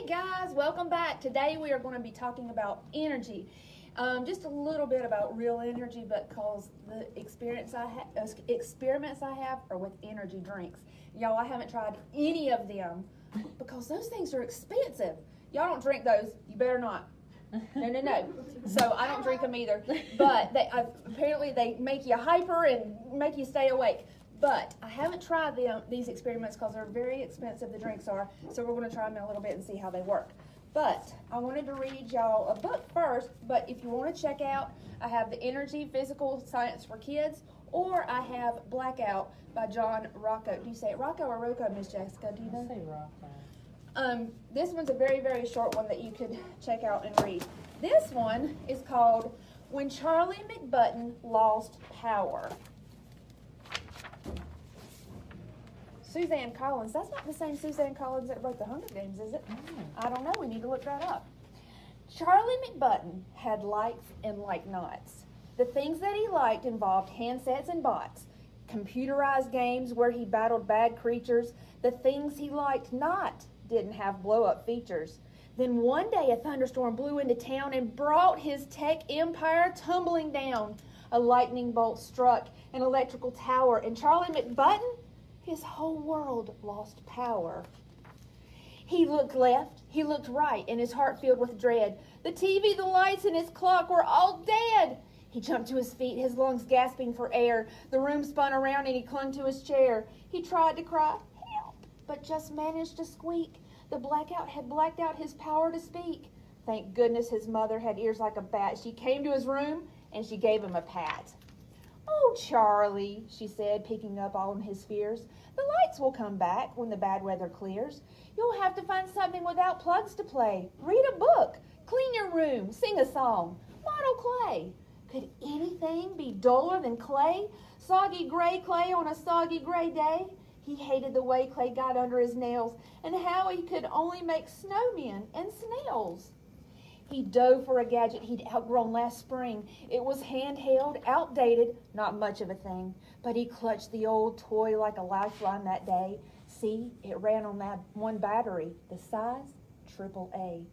Hey guys, welcome back. Today we are going to be talking about energy. Just a little bit about real energy, because the experiments I have are with energy drinks. Y'all, I haven't tried any of them because those things are expensive. Y'all don't drink those. You better not. No. So I don't drink them either. But apparently they make you hyper and make you stay awake. But I haven't tried these experiments because they're very expensive, the drinks are, so we're going to try them in a little bit and see how they work. But I wanted to read y'all a book first, but if you want to check out, I have the Energy Physical Science for Kids, or I have Blackout by John Rocco. Do you say it Rocco or Rocco, Miss Jessica? Do you know? I say Rocco. This one's a very, very short one that you could check out and read. This one is called When Charlie McButton Lost Power. Suzanne Collins. That's not the same Suzanne Collins that wrote the Hunger Games, is it? I don't know. We need to look that up. Charlie McButton had likes and like-nots. The things that he liked involved handsets and bots, computerized games where he battled bad creatures. The things he liked not didn't have blow-up features. Then one day a thunderstorm blew into town and brought his tech empire tumbling down. A lightning bolt struck an electrical tower, and Charlie McButton, his whole world lost power. He looked left, he looked right, and his heart filled with dread. The TV, the lights, and his clock were all dead. He jumped to his feet, his lungs gasping for air. The room spun around and he clung to his chair. He tried to cry, "Help!" but just managed to squeak. The blackout had blacked out his power to speak. Thank goodness his mother had ears like a bat. She came to his room and she gave him a pat. "Oh, Charlie," she said, picking up on his fears, "the lights will come back when the bad weather clears. You'll have to find something without plugs to play. Read a book, clean your room, sing a song, model clay." Could anything be duller than clay? Soggy gray clay on a soggy gray day? He hated the way clay got under his nails and how he could only make snowmen and snails. He dove for a gadget he'd outgrown last spring. It was handheld, outdated, not much of a thing. But he clutched the old toy like a lifeline that day. See, it ran on that one battery, the size AAA.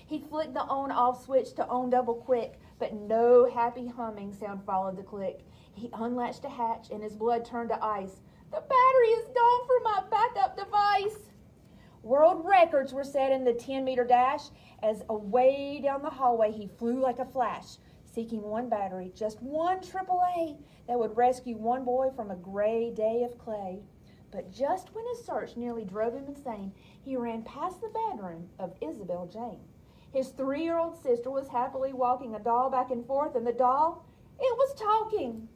He flicked the on-off switch to on double quick, but no happy humming sound followed the click. He unlatched a hatch and his blood turned to ice. "The battery is gone for my backup device." World records were set in the 10-meter dash as away down the hallway he flew like a flash, seeking one battery, just one AAA, that would rescue one boy from a gray day of clay. But just when his search nearly drove him insane, he ran past the bedroom of Isabel Jane. His 3-year-old sister was happily walking a doll back and forth, and the doll, it was talking.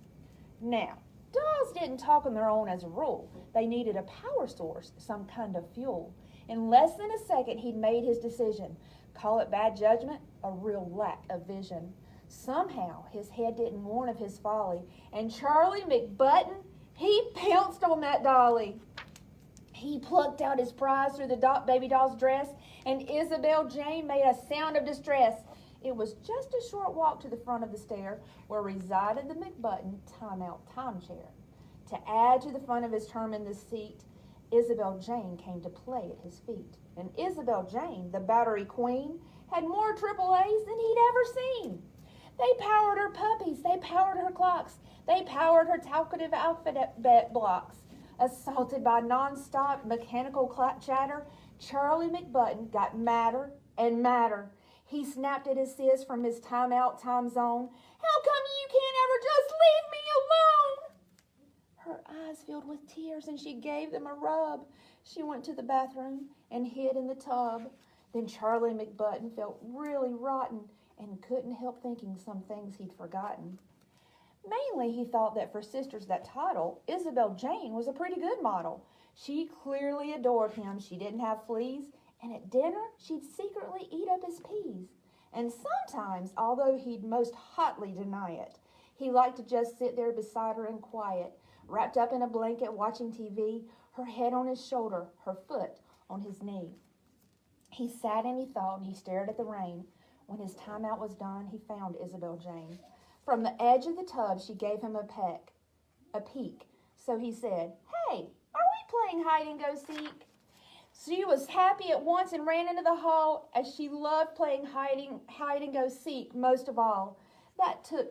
Now, dolls didn't talk on their own as a rule. They needed a power source, some kind of fuel. In less than a second, he'd made his decision. Call it bad judgment, a real lack of vision. Somehow, his head didn't warn of his folly, and Charlie McButton, he pounced on that dolly. He plucked out his prize through the baby doll's dress, and Isabel Jane made a sound of distress. It was just a short walk to the front of the stair where resided the McButton timeout time chair. To add to the fun of his term in the seat, Isabel Jane came to play at his feet. And Isabel Jane, the battery queen, had more AAAs than he'd ever seen. They powered her puppies, they powered her clocks, they powered her talkative alphabet blocks. Assaulted by non-stop mechanical chatter, Charlie McButton got madder and madder. He snapped at his sis from his timeout time zone. "How come you can't ever just leave me alone?" Her eyes filled with tears and she gave them a rub. She went to the bathroom and hid in the tub. Then Charlie McButton felt really rotten and couldn't help thinking some things he'd forgotten. Mainly, he thought that for sisters that title, Isabel Jane was a pretty good model. She clearly adored him. She didn't have fleas, and at dinner, she'd secretly eat up his peas. And sometimes, although he'd most hotly deny it, he liked to just sit there beside her in quiet, wrapped up in a blanket watching TV, her head on his shoulder, her foot on his knee. He sat and he thought and he stared at the rain. When his timeout was done, he found Isabel Jane. From the edge of the tub, she gave him a peek. So he said, "Hey, are we playing hide and go seek?" She was happy at once and ran into the hall, as she loved playing hide and go seek most of all.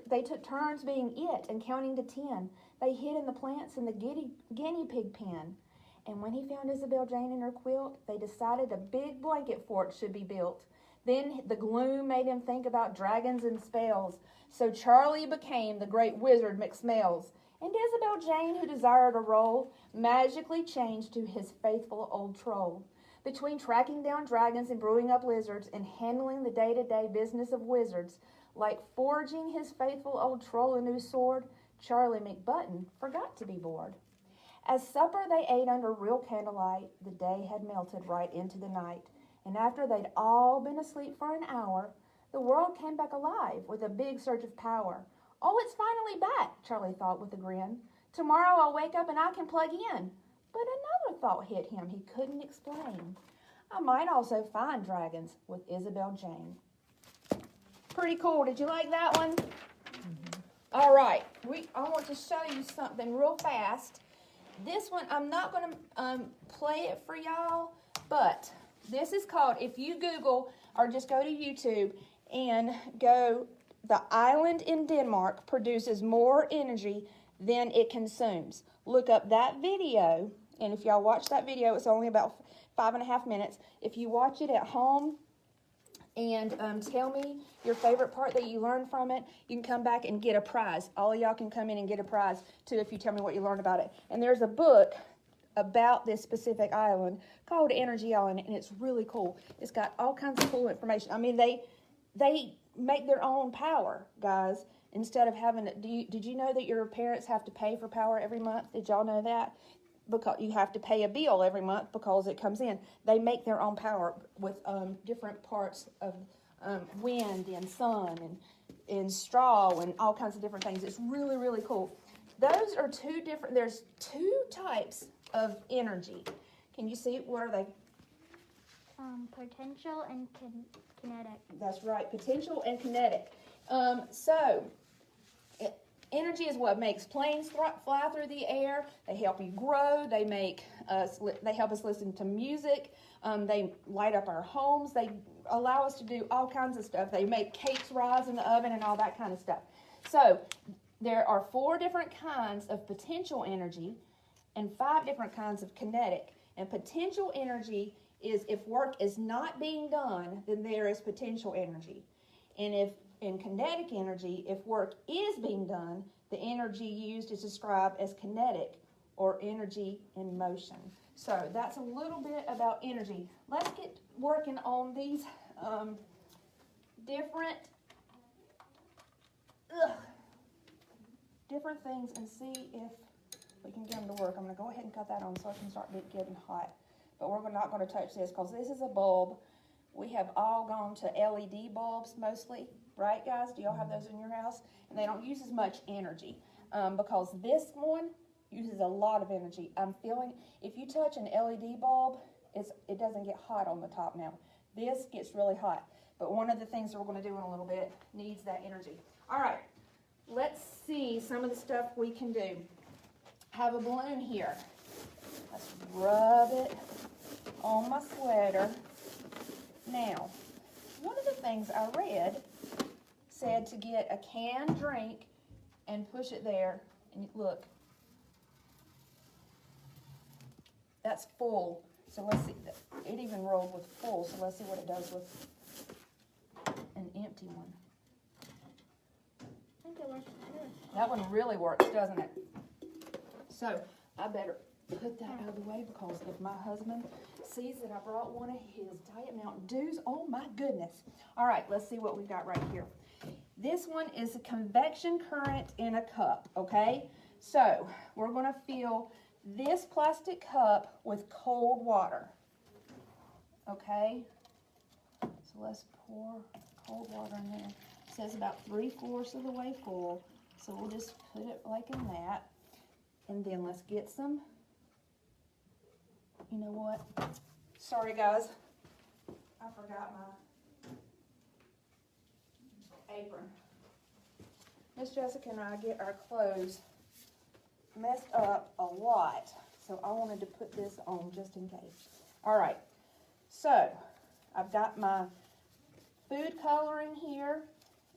They took turns being it and counting to 10. They hid in the plants in the guinea pig pen. And when he found Isabel Jane in her quilt, they decided a big blanket fort should be built. Then the gloom made him think about dragons and spells. So Charlie became the great wizard McSmells. And Isabel Jane, who desired a role, magically changed to his faithful old troll. Between tracking down dragons and brewing up lizards and handling the day-to-day business of wizards, like forging his faithful old troll a new sword, Charlie McButton forgot to be bored. As supper they ate under real candlelight, the day had melted right into the night. And after they'd all been asleep for an hour, the world came back alive with a big surge of power. Oh, it's finally back, Charlie thought with a grin. Tomorrow I'll wake up and I can plug in. But another thought hit him he couldn't explain. I might also find dragons with Isabel Jane. Pretty cool. Did you like that one? Mm-hmm. All right. I want to show you something real fast. This one, I'm not going to play it for y'all, but this is called, if you Google or just go to YouTube and go, the island in Denmark produces more energy than it consumes. Look up that video, and if y'all watch that video, it's only about 5.5 minutes. If you watch it at home and tell me your favorite part that you learned from it, you can come back and get a prize. All of y'all can come in and get a prize, too, if you tell me what you learned about it. And there's a book about this specific island called Energy Island, and it's really cool. It's got all kinds of cool information. I mean, they make their own power, guys, instead of having it. Did you know that your parents have to pay for power every month? Did y'all know that? Because you have to pay a bill every month because it comes in. They make their own power with different parts of wind and sun and straw and all kinds of different things. It's really, really cool. Those are there's two types of energy. Can you see, what are they? Potential and kinetic. That's right, potential and kinetic. Energy is what makes planes fly through the air. They help you grow. They help us listen to music. They light up our homes. They allow us to do all kinds of stuff. They make cakes rise in the oven and all that kind of stuff. So there are 4 different kinds of potential energy and 5 different kinds of kinetic. And potential energy is if work is not being done, then there is potential energy. And if in kinetic energy, if work is being done, the energy used is described as kinetic or energy in motion. So that's a little bit about energy. Let's get working on these different things and see if we can get them to work. I'm going to go ahead and cut that on so it can start getting hot. But we're not going to touch this because this is a bulb. We have all gone to LED bulbs mostly. Right, guys? Do y'all have those in your house? And they don't use as much energy because this one uses a lot of energy. I'm feeling, if you touch an LED bulb, it doesn't get hot on the top now. This gets really hot. But one of the things that we're going to do in a little bit needs that energy. All right, let's see some of the stuff we can do. I have a balloon here. Let's rub it on my sweater. Now, one of the things I read said to get a canned drink and push it there. And look, that's full. So let's see. It even rolled with full. So let's see what it does with an empty one. I think it works too. That one really works, doesn't it? So I better put that out of the way because if my husband sees that I brought one of his Diet Mountain Dews, oh my goodness. All right, let's see what we've got right here. This one is a convection current in a cup, okay? So we're going to fill this plastic cup with cold water, okay? So let's pour cold water in there. It says about 3/4 of the way full, so we'll just put it like in that. And then let's get some, you know what? Sorry guys, I forgot my apron. Miss Jessica and I get our clothes messed up a lot, so I wanted to put this on just in case. All right, so I've got my food coloring here,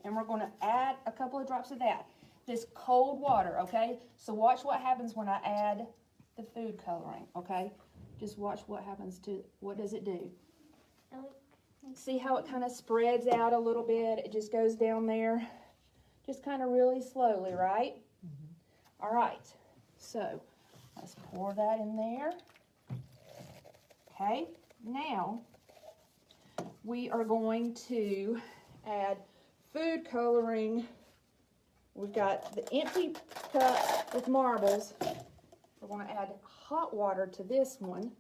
and we're going to add a couple of drops of that. This cold water, okay? So watch what happens when I add the food coloring, okay? Just watch what happens to, what does it do? See how it kind of spreads out a little bit? It just goes down there, just kind of really slowly, right? Mm-hmm. All right, so let's pour that in there. Okay, now we are going to add food coloring. We've got the empty cup with marbles. We're going to add hot water to this one.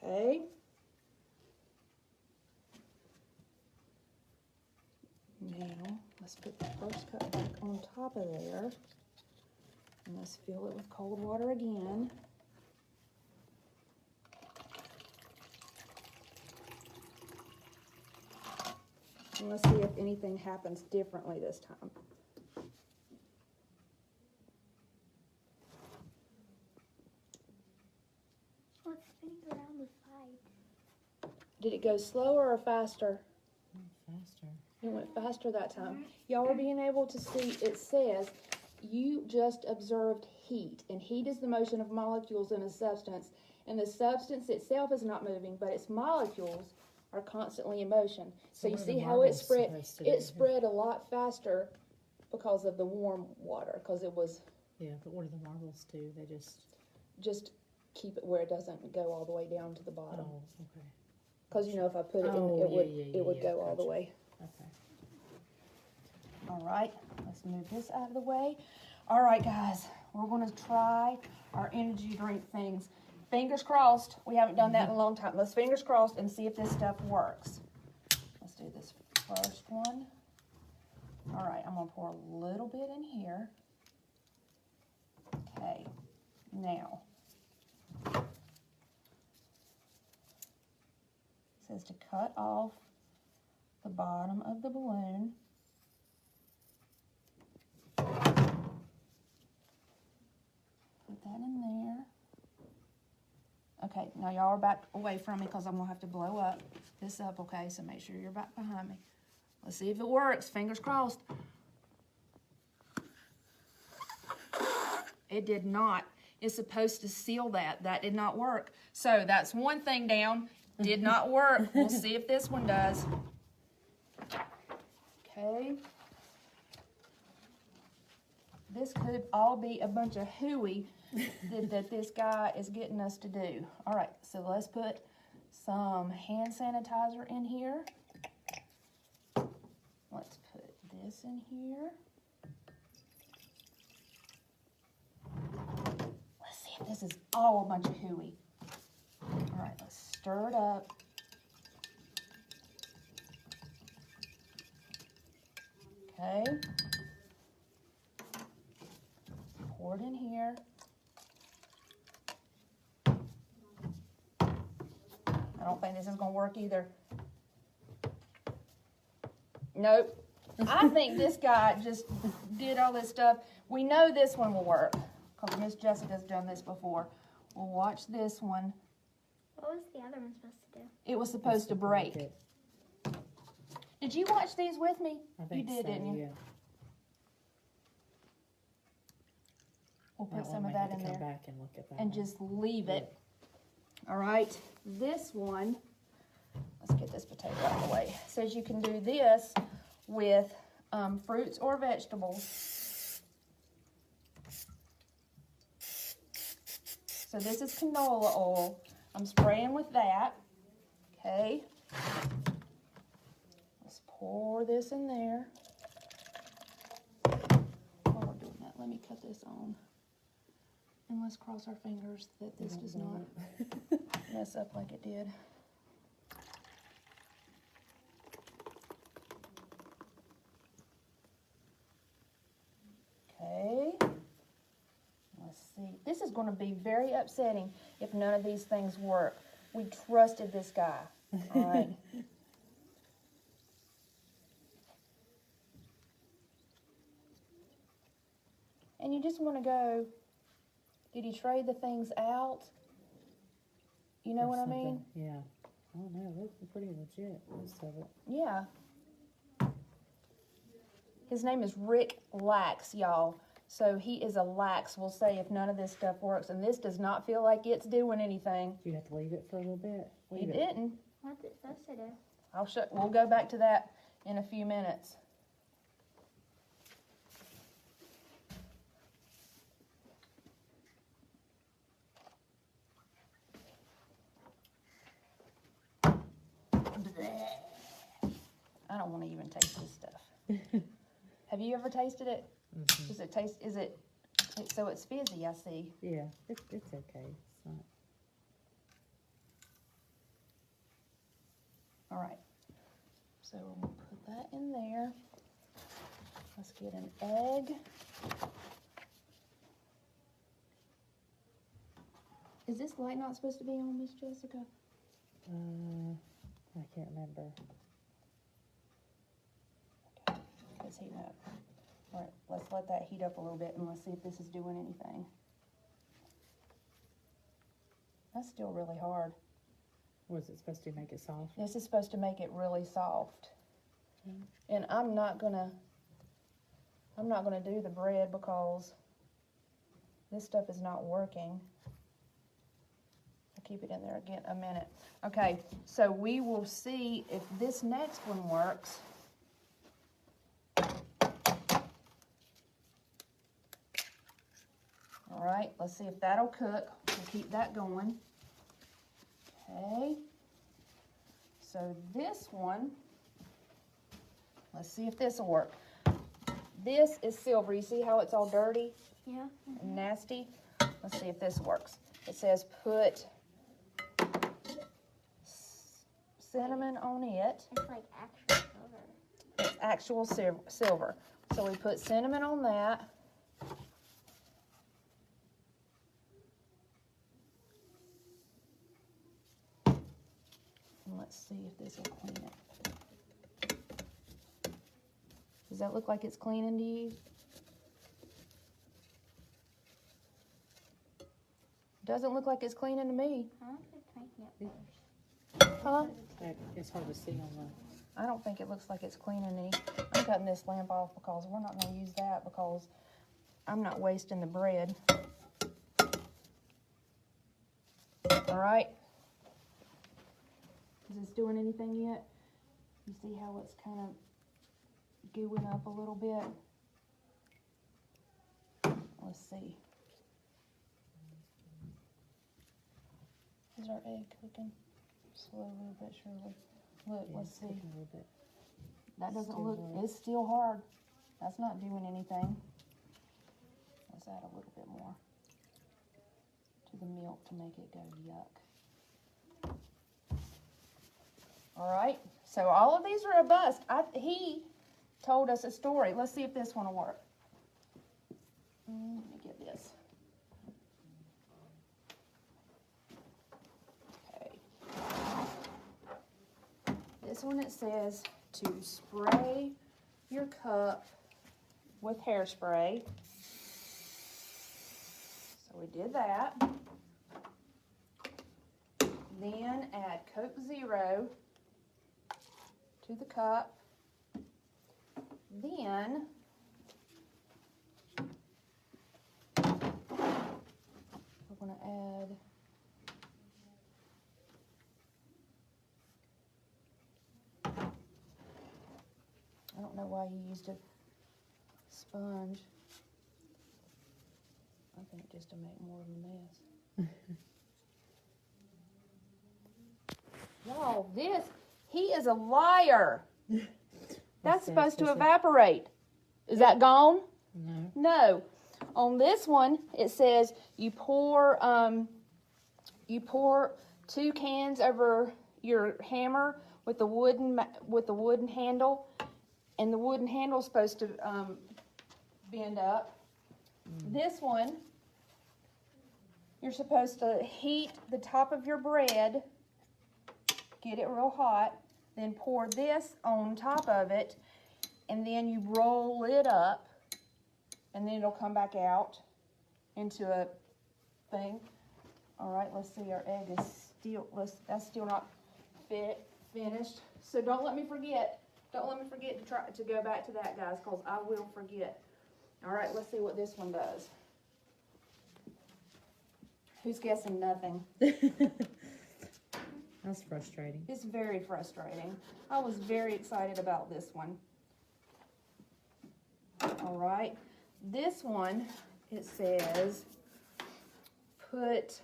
Okay. Now, let's put the first cup back on top of there. And let's fill it with cold water again. And let's see if anything happens differently this time. Oh, it's spinning around the side. Did it go slower or faster? Faster. It went faster that time. Y'all are being able to see, it says, you just observed heat. And heat is the motion of molecules in a substance. And the substance itself is not moving, but its molecules are constantly in motion. So you what are see the how it marbles spread? supposed to do? It spread a lot faster because of the warm water, because it was Yeah, but what do the marbles do? They just keep it where it doesn't go all the way down to the bottom. oh, okay. Because you know, if I put it in, Oh, it would go all the gotcha. way. Okay. All right, let's move this out of the way. All right, guys, we're going to try our energy drink things. Fingers crossed. We haven't done that in a long time. Let's fingers crossed and see if this stuff works. Let's do this first one. All right, I'm going to pour a little bit in here. Okay, now. It says to cut off the bottom of the balloon. Put that in there. Okay, now y'all are back away from me because I'm going to have to blow up this up, okay? So make sure you're back behind me. Let's see if it works. Fingers crossed. It did not. It's supposed to seal that. That did not work. So that's one thing down. Did not work. We'll see if this one does. Okay. This could all be a bunch of hooey that this guy is getting us to do. All right, so let's put some hand sanitizer in here. Let's put this in here. Let's see if this is all a bunch of hooey. All right, let's stir it up. Okay. Pour it in here. I don't think this is going to work either. Nope. I think this guy just did all this stuff. We know this one will work because Miss Jessica's done this before. We'll watch this one. What was the other one supposed to do? It was supposed to break. It. Did you watch these with me? I think You did, so, didn't you? Yeah. We'll put That some one of may that have in to come there back and look at that and one. just leave it. All right, this one, let's get this potato out of the way. It says you can do this with fruits or vegetables. So this is canola oil. I'm spraying with that. Okay. Let's pour this in there. While we're doing that, let me cut this on. And let's cross our fingers that this does not mess up like it did. Okay. Let's see. This is going to be very upsetting if none of these things work. We trusted this guy. All right. And you just want to go Did he trade the things out? You know or what I something. mean? Yeah. I don't know. It looks pretty legit, most of it. Yeah. His name is Rick Lax, y'all. So he is a lax. We'll say if none of this stuff works, and this does not feel like it's doing anything. Do you have to leave it for a little bit? He Leave it. didn't. What's it supposed to do? I'll show. We'll go back to that in a few minutes. I don't want to even taste this stuff. Have you ever tasted it? Mm-hmm. Does it taste? Is it? So it's fizzy. I see. Yeah, it's okay. It's not. All right. So we'll put that in there. Let's get an egg. Is this light not supposed to be on, Miss Jessica? I can't remember. Okay, let's heat up. All right, let's let that heat up a little bit and let's see if this is doing anything. That's still really hard. What is it supposed to make it soft? This is supposed to make it really soft. Mm. And I'm not gonna do the bread because this stuff is not working. I'll keep it in there again a minute. Okay, so we will see if this next one works. All right, let's see if that'll cook. We'll keep that going. Okay. So this one, let's see if this will work. This is silver. You see how it's all dirty Yeah. and nasty? Let's see if this works. It says put cinnamon on it. It's like actual silver. It's actual silver. So we put cinnamon on that. And let's see if this will clean it. Does that look like it's cleaning to you? Doesn't look like it's cleaning to me. I don't think it's making it worse. Huh? It's hard to see on the. I don't think it looks like it's cleaning any. I'm cutting this lamp off because we're not going to use that because I'm not wasting the bread. All right. Is this doing anything yet? You see how it's kind of gooing up a little bit? Let's see. Is our egg cooking? Slowly but surely. Look, Yeah, let's it's see. cooking a little bit. That doesn't Still look, hard. it's still hard. That's not doing anything. Let's add a little bit more to the milk to make it go yuck. All right, so all of these are a bust. He told us a story. Let's see if this one will work. Let me get this. Okay. This one, it says to spray your cup with hairspray. So we did that. Then add Coke Zero to the cup. Then we're going to add I don't know why you used a sponge. I think just to make more of a mess. Y'all, he is a liar. That's supposed to evaporate. Is that gone? No. No. On this one, it says you pour 2 cans over your hammer with the wooden handle, and the wooden handle is supposed to bend up. This one, you're supposed to heat the top of your bread, get it real hot, then pour this on top of it, and then you roll it up, and then it'll come back out into a thing. All right, let's see, our egg is still, that's still not finished. So don't let me forget. Don't let me forget to try to go back to that, guys, because I will forget. All right, let's see what this one does. Who's guessing nothing? That's frustrating. It's very frustrating. I was very excited about this one. All right, this one, it says, put,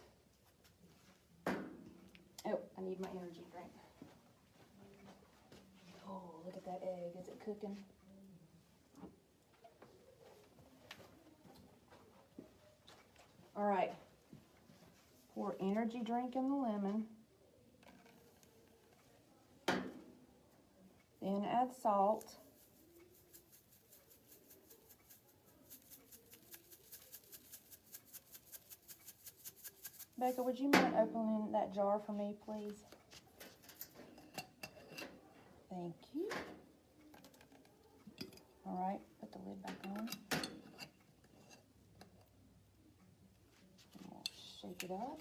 oh, I need my energy drink. Oh, look at that egg. Is it cooking? All right. Pour energy drink in the lemon. Then add salt. Becca, would you mind opening that jar for me, please? Thank you. All right, put the lid back on. We'll shake it up.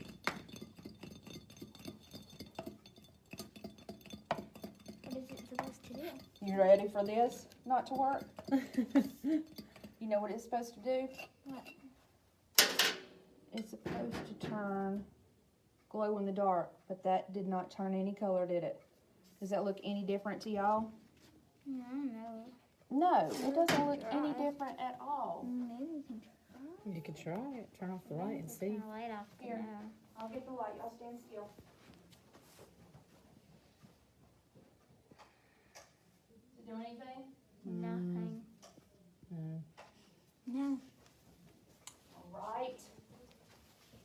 What is it supposed to do? You ready for this not to work? You know what it's supposed to do? What? It's supposed to turn glow in the dark, but that did not turn any color, did it? Does that look any different to y'all? No, no. No, it doesn't look Try. any different at all. Maybe we can try. You could try it. Turn off the light and see. Turn the light off. Here. No. I'll get the light, I'll stand still. Does it do anything? Nothing. No. No. All right.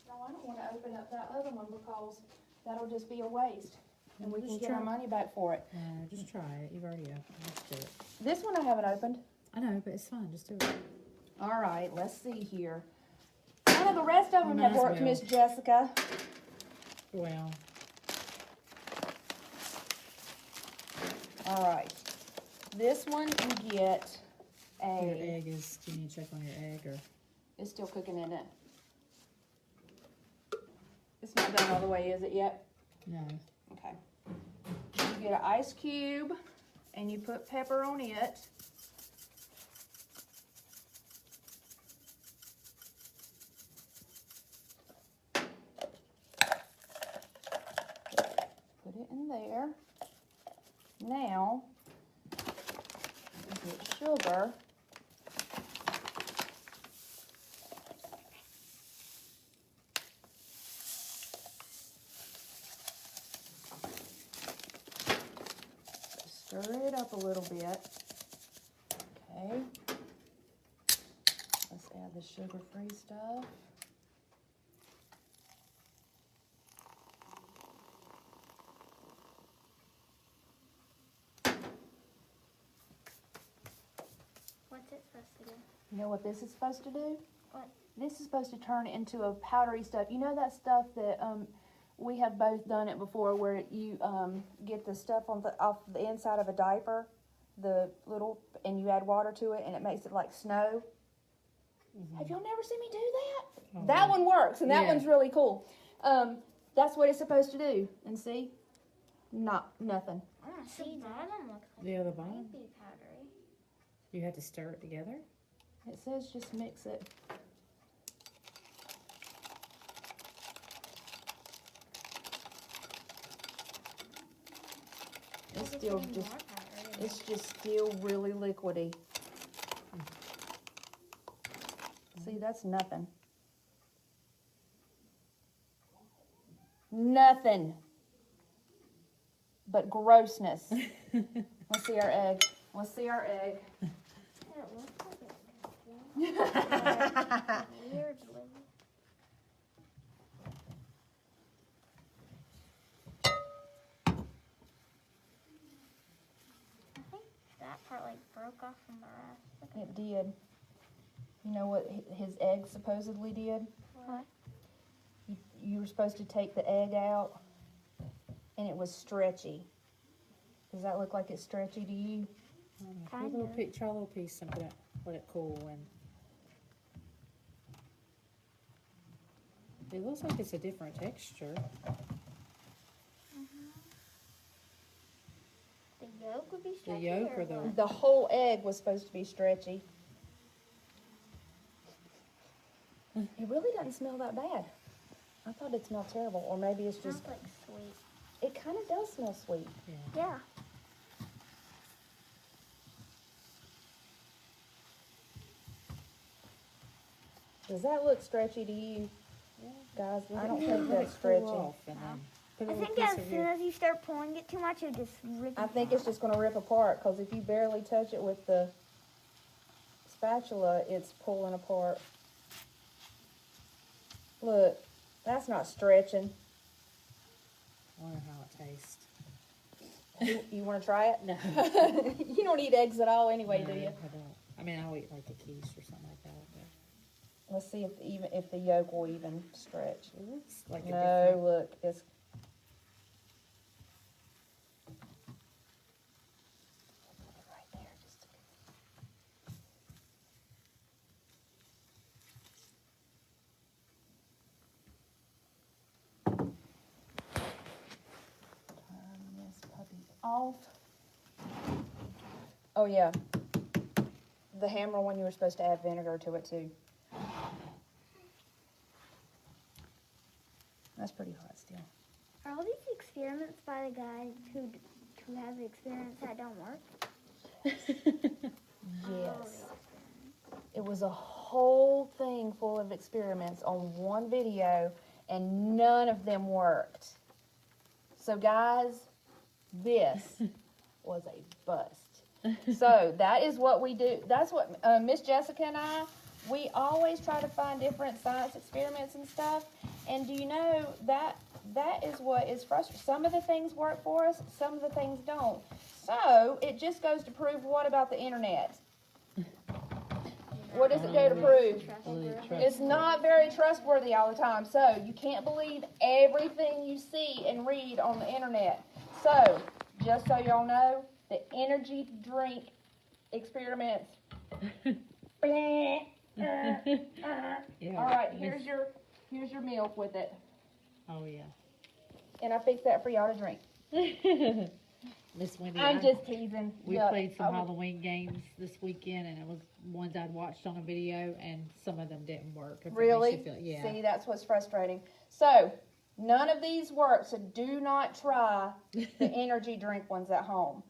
No, I don't want to open up that other one because that'll just be a waste. And we can Just get our try. money back for it. No, just try it. You've already opened. Just do it. This one I haven't opened. I know, but it's fine. Just do it. All right, let's see here. None of the rest of them have Might as worked, well. Miss Jessica. Well, All right. This one you get your a, egg is. Do you need to check on your egg or? it's still cooking in it. It's not done all the way, is it yet? No. Okay. You get an ice cube and you put pepper on it. Put it in there. Now, you get sugar. Stir it up a little bit. Okay. Let's add the sugar-free stuff. What's it supposed to do? You know what this is supposed to do? What? This is supposed to turn it into a powdery stuff. You know that stuff that we have both done it before, where you get the stuff off the inside of a diaper, the little, and you add water to it, and it makes it like snow. Have y'all never seen me do that? Oh, That one works, and that Yeah. one's really cool. That's what it's supposed to do. And see, nothing. I want to see the bottom looks like The other it bottom? might be powdery. You have to stir it together. It says just mix it. It's Maybe still putting just, more powder in it's just still really liquidy. See, that's nothing. Nothing but grossness. Let's see our egg. Let's see our egg. it. It looks like it's weirdly. I think that part like broke off from the rest. Look at It did. You know what his egg supposedly did? what? You were supposed to take the egg out, and it was stretchy. Does that look like it's stretchy to you? Try a little piece and let it cool and. It looks like it's a different texture. The yolk would be The stretchy. yolk or or the- what? The whole egg was supposed to be stretchy. It really doesn't smell that bad. I thought it smelled terrible, or maybe it's just, Smells like sweet. it kind of does smell sweet. Yeah. Yeah. Does that look stretchy to you? Guys, I don't Let think it that's cool stretchy. off and then put a I little think piece as of soon your. as you start pulling it too much, it just rip. I think it's just gonna rip apart, because if you barely touch it with the spatula, it's pulling apart. Look, that's not stretching. I wonder how it tastes. You wanna try it? No. You don't eat eggs at all anyway, do No, you? I don't. I mean, I'll eat like a quiche or something like that. But Let's see if the yolk will even stretch. it looks like a No, different. look, it's. Right there, just a Turn this puppy off. Oh yeah, the hammer one, you were supposed to add vinegar to it too. That's pretty hot still. Are all these experiments by the guys who have the experiments that don't work? Yes. It was a whole thing full of experiments on one video, and none of them worked. So guys, this was a bust. So that is what we do. That's what Miss Jessica and I, we always try to find different science experiments and stuff. And do you know that is what is frustrating. Some of the things work for us, some of the things don't. So it just goes to prove, what about the internet? What does it go to prove? It's not very trustworthy all the time. So you can't believe everything you see and read on the internet. So just so y'all know, the energy drink experiments. Yeah. All right, here's your milk with it. Oh yeah. And I fixed that for y'all to drink. Miss Wendy. I'm just teasing. We Yeah, played some I was- Halloween games this weekend, and it was ones I'd watched on a video, and some of them didn't work. If it makes you Really? feel- yeah. See, that's what's frustrating. So, none of these work, so do not try the energy drink ones at home.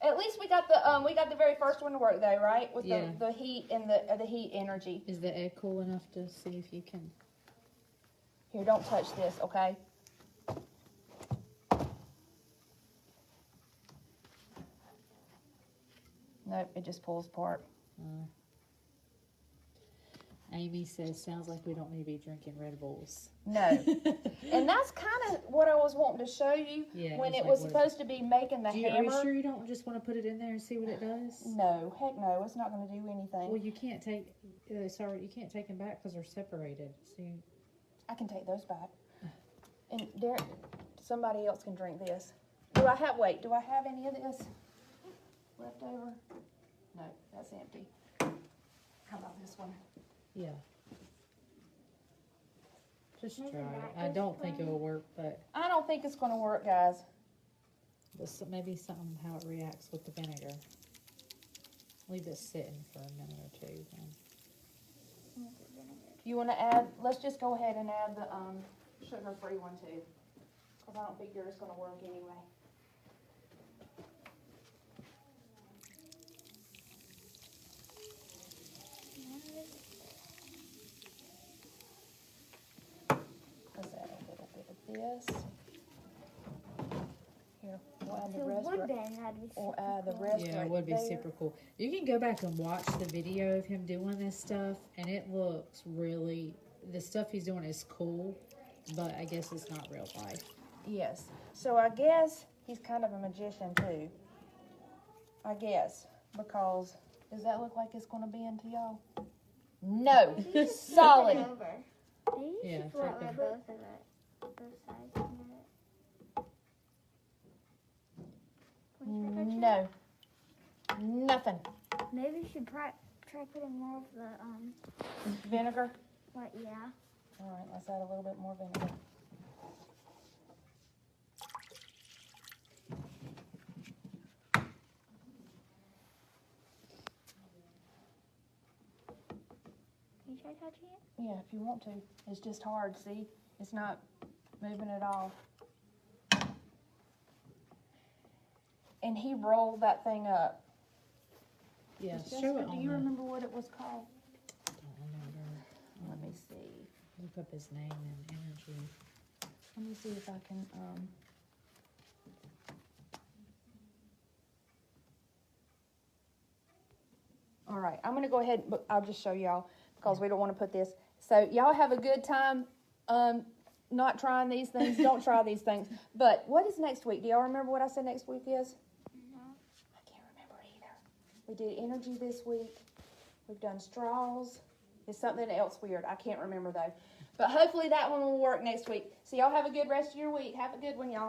At least we got the very first one to work though, right? With Yeah. the heat and the heat energy. Is the egg cool enough to see if you can? Here, don't touch this, okay? Nope, it just pulls apart. Amy says, sounds like we don't need to be drinking Red Bulls. No. And that's kind of what I was wanting to show you Yeah, when it's it like was what is supposed to be making the Are you hammer. sure you don't just want to put it in there and see what it does? No, heck no, it's not going to do anything. Well, you can't take. Sorry, you can't take them back because they're separated. See. I can take those back. And Derek, somebody else can drink this. Do I have any of this left over? No, that's empty. How about this one? Yeah. Just Maybe try it. that I goes don't think it fine. will work, but I don't think it's going to work, guys. maybe something how it reacts with the vinegar. Leave this sitting for a minute or two. Then. You want to add, let's just go ahead and add the sugar-free one too. Because I don't think yours is going to work anyway. Let's add a little bit of this. Here, we'll add the So rest. wood then that'd be We'll super add the cool. rest Yeah, right it would be there. super cool. You can go back and watch the video of him doing this stuff, and it looks really. The stuff he's doing is cool, but I guess it's not real life. Yes. So I guess he's kind of a magician too. I guess. Because, does that look like it's going to be into y'all? No. Solid. Flip it over. Maybe you Yeah, should flip flip it. both of it. Both sides. Can you touch it? No. Nothing. Maybe you should try putting more of the Vinegar? what? Yeah. All right, let's add a little bit more vinegar. Can you try touching it? Yeah, if you want to. It's just hard, see? It's not moving at all. And he rolled that thing up. Yeah, Jessica, show it do on you the, remember what it was called? I don't remember. Let me see. Look up his name and energy. Let me see if I can, All right, I'm gonna go ahead, but I'll just show y'all, because we don't wanna put this. So y'all have a good time, not trying these things, don't try these things. But what is next week? Do y'all remember what I said next week is? No. I can't remember either. We did energy this week. We've done straws. It's something else weird. I can't remember though. But hopefully that one will work next week. So y'all have a good rest of your week. Have a good one, y'all.